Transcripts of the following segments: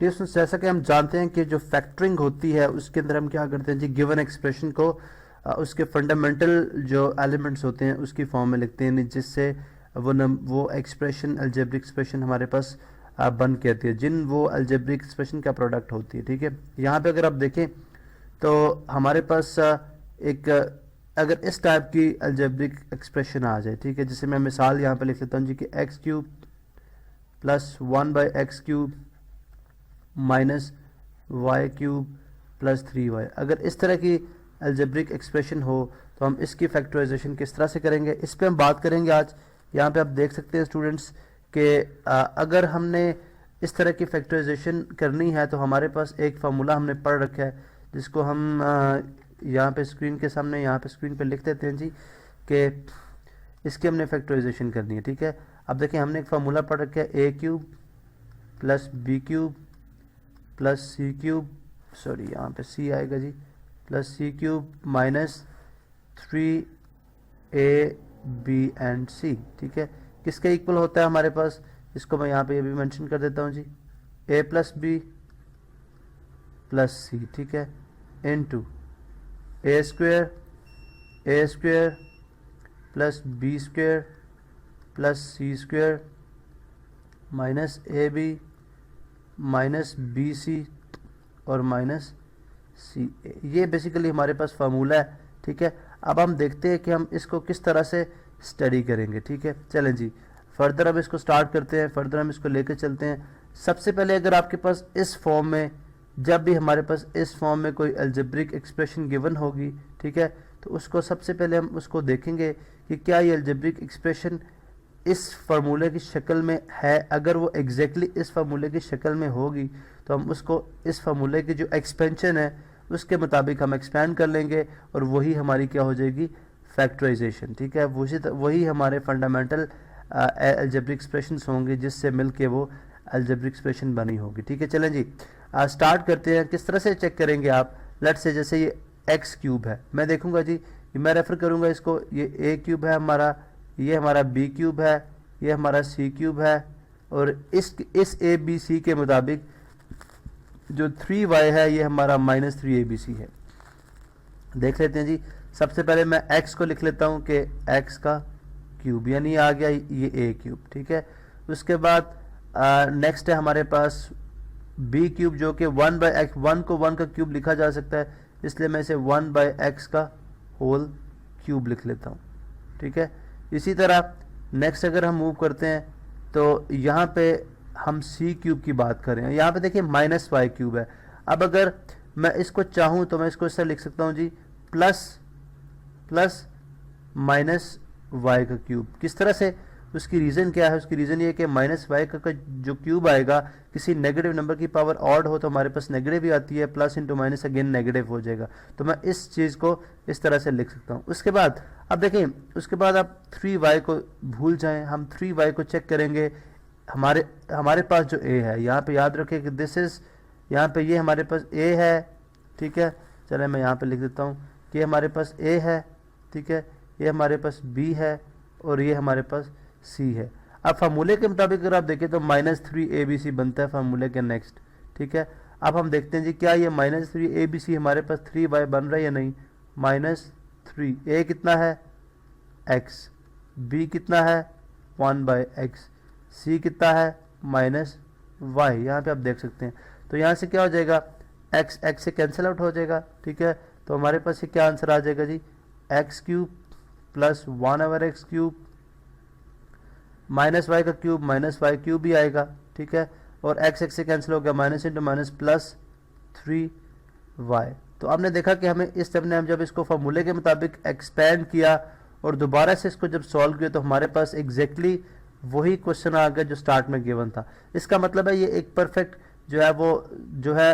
Students, जैसा कि हम जानते हैं कि जो फैक्टरिंग होती है उसके अंदर हम क्या करते हैं जी, गिवन एक्सप्रेशन को उसके फंडामेंटल जो एलिमेंट्स होते हैं उसकी फॉर्म में लिखते हैं, जिससे वो एक्सप्रेशन अलजेब्रिक एक्सप्रेशन हमारे पास बन के आती है, जिन वो अलजेब्रिक एक्सप्रेशन का प्रोडक्ट होती है। ठीक है, यहाँ पे अगर आप देखें तो हमारे पास एक अगर इस टाइप की अलजेब्रिक एक्सप्रेशन आ जाए, ठीक है, जैसे मैं मिसाल यहाँ पे लिख लेता हूँ जी कि x cube plus 1/x³ minus y cube plus 3y। अगर इस तरह की अलजेब्रिक एक्सप्रेशन हो तो हम इसकी फैक्टराइजेशन किस तरह से करेंगे, इस पे हम बात करेंगे आज। यहाँ पे आप देख सकते हैं स्टूडेंट्स कि अगर हमने इस तरह की फैक्टराइजेशन करनी है तो हमारे पास एक फार्मूला हमने पढ़ रखा है, जिसको हम यहाँ पे स्क्रीन के सामने यहाँ पे स्क्रीन पे लिख देते हैं जी कि इसकी हमने फैक्टराइजेशन करनी है। ठीक है, अब देखें हमने एक फार्मूला पढ़ रखा है a³ plus b³ plus c³ sorry यहाँ पे c आएगा जी, plus c³ minus 3ab and c। ठीक है, किसके इक्वल होता है हमारे पास, इसको मैं यहाँ पे ये भी मेंशन कर देता हूँ जी, a plus b plus c। ठीक है, into a square plus b square plus c square minus ab minus bc और माइनस सी। ये बेसिकली हमारे पास फार्मूला है। ठीक है, अब हम देखते हैं कि हम इसको किस तरह से स्टडी करेंगे। ठीक है, चलें जी फर्दर अब इसको स्टार्ट करते हैं, फर्दर हम इसको लेकर चलते हैं। सबसे पहले अगर आपके पास इस फॉर्म में, जब भी हमारे पास इस फॉर्म में कोई अलजेब्रिक एक्सप्रेशन गिवन होगी, ठीक है, तो उसको सबसे पहले हम उसको देखेंगे कि क्या ये अलजेब्रिक एक्सप्रेशन इस फार्मूले की शक्ल में है। अगर वो एग्जैक्टली इस फार्मूले की शक्ल में होगी तो हम उसको इस फार्मूले की जो एक्सपेंशन है उसके मुताबिक हम एक्सपेंड कर लेंगे और वही हमारी क्या हो जाएगी, फैक्टराइजेशन। ठीक है, वही हमारे फंडामेंटल अलजेब्रिक एक्सप्रेशंस होंगे जिससे मिलके वो अलजेब्रिक एक्सप्रेशन बनी होगी। ठीक है, चलें जी स्टार्ट करते हैं। किस तरह से चेक करेंगे आप, लेट्स से जैसे ये x³ है, मैं देखूंगा जी, मैं रेफर करूंगा इसको, ये a³ है हमारा, ये हमारा b³ है, ये हमारा c³ है, और इस abc के मुताबिक जो 3y है ये हमारा माइनस 3abc है। देख लेते हैं जी, सबसे पहले मैं x को लिख लेता हूँ कि x का क्यूब, यानी आ गया ये a³। ठीक है, उसके बाद नेक्स्ट है हमारे पास b³ जो कि 1/x, 1 को 1 का क्यूब लिखा जा सकता है, इसलिए मैं इसे 1/x का होल क्यूब लिख लेता हूँ। ठीक है, इसी तरह नेक्स्ट अगर हम मूव करते हैं तो यहाँ पे हम c³ की बात करें, यहाँ पे देखिए माइनस y³ है। अब अगर मैं इसको चाहूँ तो मैं इसको इस तरह लिख सकता हूँ जी, प्लस माइनस y का क्यूब। किस तरह से, उसकी रीज़न क्या है, उसकी रीज़न ये है कि माइनस y का जो क्यूब आएगा, किसी नेगेटिव नंबर की पावर ऑड हो तो हमारे पास नेगेटिव ही आती है, plus into minus again negative हो जाएगा, तो मैं इस चीज़ को इस तरह से लिख सकता हूँ। उसके बाद अब देखें, उसके बाद आप 3y को भूल जाएं, हम 3y को चेक करेंगे। हमारे पास जो a है, यहाँ पे याद रखें कि दिस इज़, यहाँ पे ये हमारे पास a है। ठीक है, चले मैं यहाँ पे लिख देता हूँ कि हमारे पास a है। ठीक है, ये हमारे पास b है और ये हमारे पास c है। अब फार्मूले के मुताबिक अगर आप देखें तो माइनस 3abc बनता है फार्मूले के नेक्स्ट। ठीक है, अब हम देखते हैं जी क्या ये माइनस 3abc हमारे पास 3y बन रहा है या नहीं। -3, a कितना है x, b कितना है 1/x, c कितना है -y। यहाँ पे आप देख सकते हैं, तो यहाँ से क्या हो जाएगा, x से कैंसिल आउट हो जाएगा। ठीक है, तो हमारे पास ये क्या आंसर आ जाएगा जी, x³ plus 1/x³ minus y का क्यूब माइनस y³ भी आएगा। ठीक है, और x से कैंसिल हो गया, minus into minus plus 3y। तो आपने देखा कि हमें इस स्टेप ने हम जब इसको फार्मूले के मुताबिक एक्सपेंड किया और दोबारा से इसको जब सॉल्व किया तो हमारे पास एग्जैक्टली वही क्वेश्चन आ गया जो स्टार्ट में गिवन था। इसका मतलब है ये एक परफेक्ट जो है वो जो है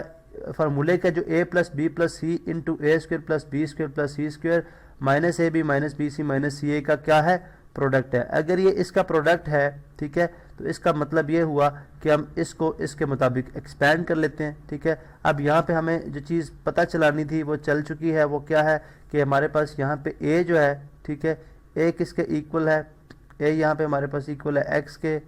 फार्मूले का जो a plus B plus C into a² plus b² plus c² minus ab minus bc minus ca का क्या है, प्रोडक्ट है। अगर ये इसका प्रोडक्ट है, ठीक है, तो इसका मतलब ये हुआ कि हम इसको इसके मुताबिक एक्सपेंड कर लेते हैं। ठीक है, अब यहाँ पे हमें जो चीज़ पता चलानी थी वो चल चुकी है, वो क्या है कि हमारे पास यहाँ पे a जो है, ठीक है, a किसके इक्वल है, a यहाँ पे हमारे पास इक्वल है x के,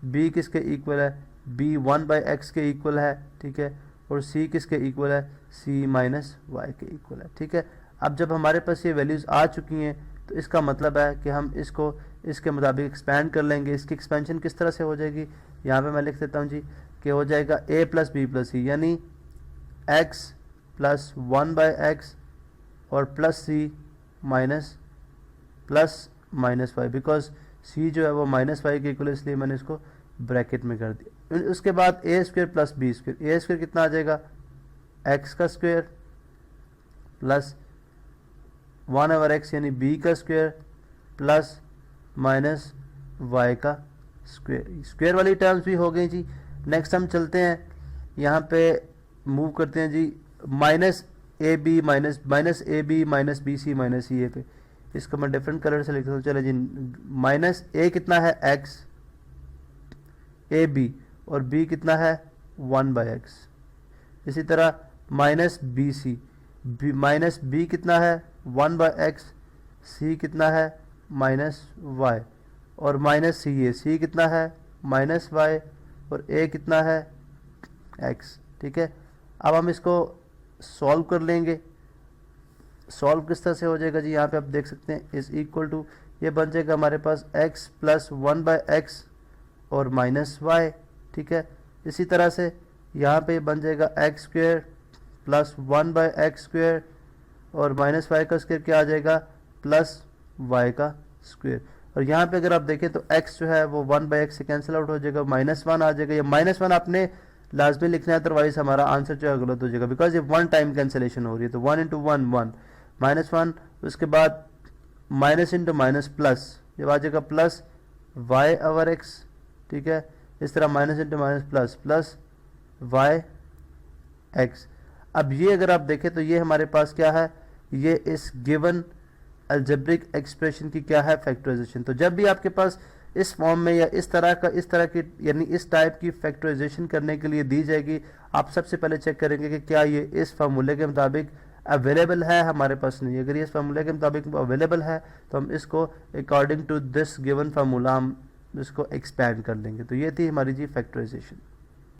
b किसके इक्वल है b 1/x के इक्वल है, ठीक है, और c किसके इक्वल है, c माइनस वाई के इक्वल है, ठीक है। अब जब हमारे पास ये वैल्यूज़ आ चुकी हैं तो इसका मतलब है कि हम इसको इसके मुताबिक एक्सपेंड कर लेंगे। इसकी एक्सपेंशन किस तरह से हो जाएगी, यहाँ पे मैं लिख देता हूँ जी कि हो जाएगा a plus B plus C, यानी x प्लस 1/x और plus c plus minus y, because c जो है वो माइनस वाई के इक्वल है, इसलिए मैंने इसको ब्रैकेट में कर दिया। उसके बाद a square plus B square, a square कितना आ जाएगा, x का स्क्वायर प्लस 1/x यानी b का स्क्वायर प्लस माइनस y का स्क्वायर। स्क्वायर वाली टर्म्स भी हो गई जी। नेक्स्ट हम चलते हैं, यहाँ पे मूव करते हैं जी minus A B minus B C minus C A पे। इसको मैं डिफरेंट कलर से लिखता हूँ, चले जी। माइनस ए कितना है x ए बी और b कितना है 1/x। इसी तरह minus B C, minus B कितना है 1/x, c कितना है माइनस y, और माइनस सी कितना है माइनस y, और a कितना है x, ठीक है। अब हम इसको सॉल्व कर लेंगे। सॉल्व किस तरह से हो जाएगा जी, यहाँ पे आप देख सकते हैं इज इक्वल टू, ये बन जाएगा हमारे पास x प्लस 1/x और माइनस y, ठीक है। इसी तरह से यहाँ पे बन जाएगा x square plus 1/x square और माइनस y का स्क्वायर क्या आ जाएगा, प्लस y का स्क्वायर। और यहाँ पे अगर आप देखें तो x जो है वो 1/x से कैंसिल आउट हो जाएगा, -1 आ जाएगा। ये -1 आपने लाजमी लिखना है, अदरवाइज हमारा आंसर जो है गलत हो जाएगा, बिकॉज ये 1 टाइम कैंसिलेशन हो रही है। तो 1 × 1 1 -1, उसके बाद माइनस इंटू माइनस प्लस, जब आ जाएगा प्लस y/x, ठीक है। इस तरह minus into minus plus plus y/x। अब ये अगर आप देखें तो ये हमारे पास क्या है, ये इस गिवन अलजेब्रिक एक्सप्रेशन की क्या है, फैक्टराइजेशन। तो जब भी आपके पास इस फॉर्म में या इस तरह की यानी इस टाइप की फैक्टराइजेशन करने के लिए दी जाएगी, आप सबसे पहले चेक करेंगे कि क्या ये इस फार्मूले के मुताबिक अवेलेबल है, हमारे पास नहीं। अगर ये इस फार्मूले के मुताबिक अवेलेबल है तो हम इसको according to this given formula हम इसको एक्सपैंड कर लेंगे। तो ये थी हमारी जी फैक्टराइजेशन।